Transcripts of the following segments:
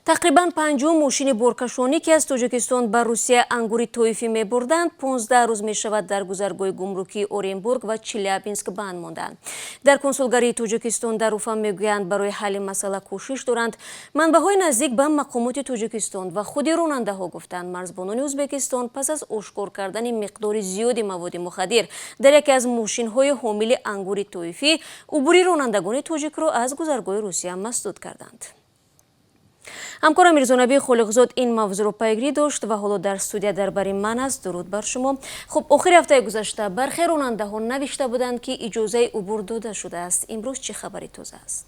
تقریبا 50 ماشین بارکشانی که از تاجیکستان به روسیه انگور طایفی می‌بردند 15 روز می‌شود در گذرگاه گمرکی اورنبورگ و چلیابینسک بند ماندند. در کنسولگری تاجیکستان در اوفا میگویند برای حل مسئله کوشش دارند. منبع‌های نزدیک به مقامات تاجیکستان و خود راننده‌ها گفتند مرزبانان ازبکستان پس از اشکار کردن مقدار زیادی مواد مخدر در یکی از ماشین‌های حامل انگور طایفی عبور رانندگان تاجیک را از گذرگاه روسیه مسدود کردند. همکارم میرزانبی خالقزاد این موضوع را پیگیری داشت و حالا در استودیو درباره من است. درود بر شما. خب آخر هفته گذشته برخی راننده‌ها نوشته بودند که اجازه عبور داده شده است. امروز چه خبری تازه است؟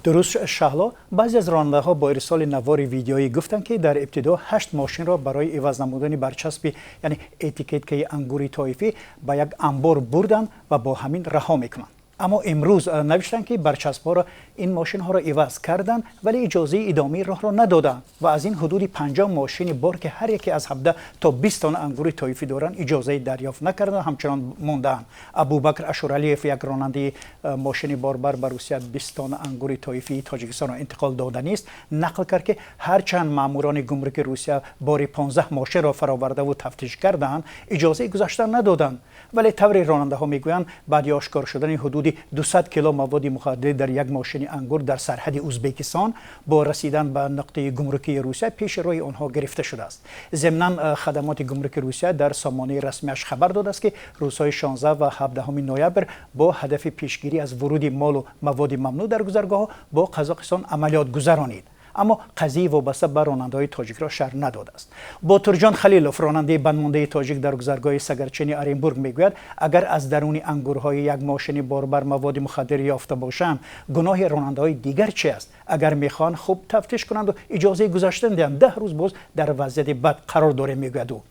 درست شهلا، بعضی از راننده‌ها با ارسال نوار ویدیویی گفتند که در ابتدا 8 ماشین را برای عوض نمودن برچسب یعنی اتیکت انگوری طایفی به یک انبار بردند و با همین رها میکنند. اما امروز نوشتن که برچسب‌ها را این ماشین ها را عوض کردند ولی اجازه ادامه راه را ندادند و از این حدود 50 ماشین بار که هر یکی از 17 تا 20 تن انگور طایفی دارند اجازه دریافت نکردند، همچنان ماندند. ابوبکر اشورالیف یک راننده ماشین باربر به روسیه 20 تن انگور طایفی تاجیکستان را انتقال دادنی است نقل کرد که هرچند ماموران گمرک روسیه بار 15 ماشین را فراورده و تفتیش کردند اجازه گذشتن ندادند، ولی طور راننده ها میگویند بعد آشکار شدن حدود 200 کیلو مواد مخدر در یک ماشین انگور در سرحد ازبکستان با رسیدن به نقطه گمرکی روسیه پیش روی آنها گرفته شده است. ضمناً خدمات گمرک روسیه در سامانه رسمیش خبر داده است که روزهای 16 و 17 نوامبر با هدف پیشگیری از ورود مال و مواد ممنوع در گذرگاه با قزاقستان عملیات گذرانید. اما قضیه وابسته به راننده‌های تاجیک را شرح نداده است. باتورجان خلیلوف راننده بندمانده تاجیک در گذرگاه سگرچینی اورنبورگ میگوید اگر از درون انگورهای یک ماشین باربر مواد مخدر یافته باشند گناه راننده‌های دیگر چی است؟ اگر میخوان خوب تفتیش کنند و اجازه گذاشتن دهند 10 روز باز در وضعیت بد قرار داره میگوید او.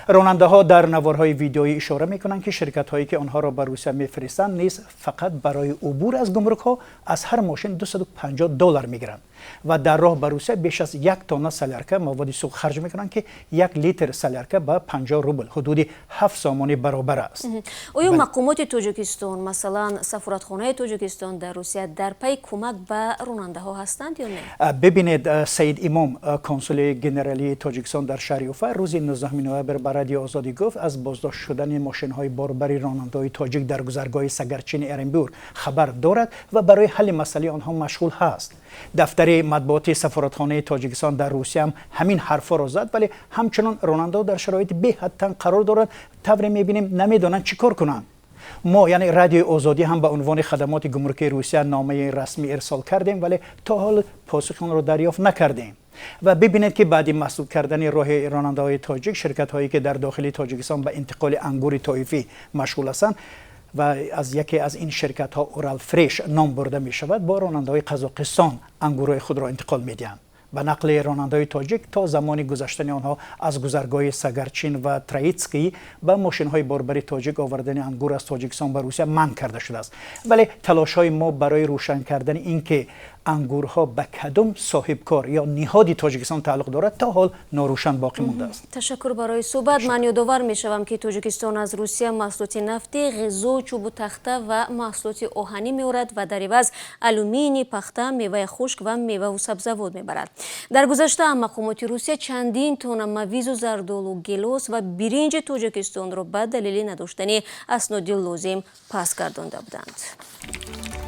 راننده ها در نوارهای ویدیویی اشاره میکنند که شرکت هایی که آنها را به روسیه میفرستند نیز فقط برای عبور از گمرک ها از هر ماشین 250 دلار میگیرند و در راه به روسیه بیش از 1 تن سلیارکا مواد سوخت خرج میکنند که 1 لیتر سلیارکا به 50 روبل حدود 7 سامانی برابر است. آیا مقامات تاجیکستان مثلا سفارتخانه تاجیکستان در روسیه در پی کمک به راننده ها هستند یا نه؟ ببینید سید امام کنسول گنرالی تاجیکستان در شهر اوفا روز 19 نوامبر به رادیو آزادی گفت از بازداشت شدن ماشین های باربری راننده‌های تاجیک در گذرگاه سگرچین اورنبورگ خبر دارد و برای حل مسئله آنها مشغول هست. دفتر مطبوعاتی سفارتخانه تاجیکستان در روسیه هم همین حرفا را زد، ولی همچنان راننده‌ها در شرایط بی‌حد قرار دارند. طوری می‌بینیم نمی‌دانند چیکار کنند. ما یعنی رادیو آزادی هم به عنوان خدمات گمرکی روسیه نامه رسمی ارسال کردیم ولی تا حال پاسخ آن را دریافت نکردیم. و ببینید که بعد مسدود کردن راه راننده‌های تاجیک شرکت هایی که در داخل تاجیکستان به انتقال انگور طایفی مشغول هستند و از یکی از این شرکت ها اورال فریش نام برده می شود با راننده‌های قزاقستان انگورهای خود را انتقال می دهند. به نقل راننده‌های تاجیک تا زمان گذشتن آنها از گذرگاه سگرچین و ترایتسکی به ماشین‌های باربری تاجیک آوردن انگور از تاجیکستان به روسیه منع کرده شده است. ولی تلاش‌های ما برای روشن کردن اینکه انگورها به کدام صاحبکار یا نهادی تاجیکستان تعلق دارد تا حال ناروشن باقی مانده است. تشکر برای صحبت. من یادآور می‌شوم که تاجیکستان از روسیه محصولات نفتی، غذا، چوب و تخته و محصولات آهنی می‌آورد و در عوض آلومینی، پخته، میوه خشک و میوه و سبزیجات می‌برد. در گذشته مقامات روسیه چندین تن مویز و زردآلو، گیلاس و برنج تاجیکستان را به دلیل نداشتن اسناد لازم پس گردانده بودند.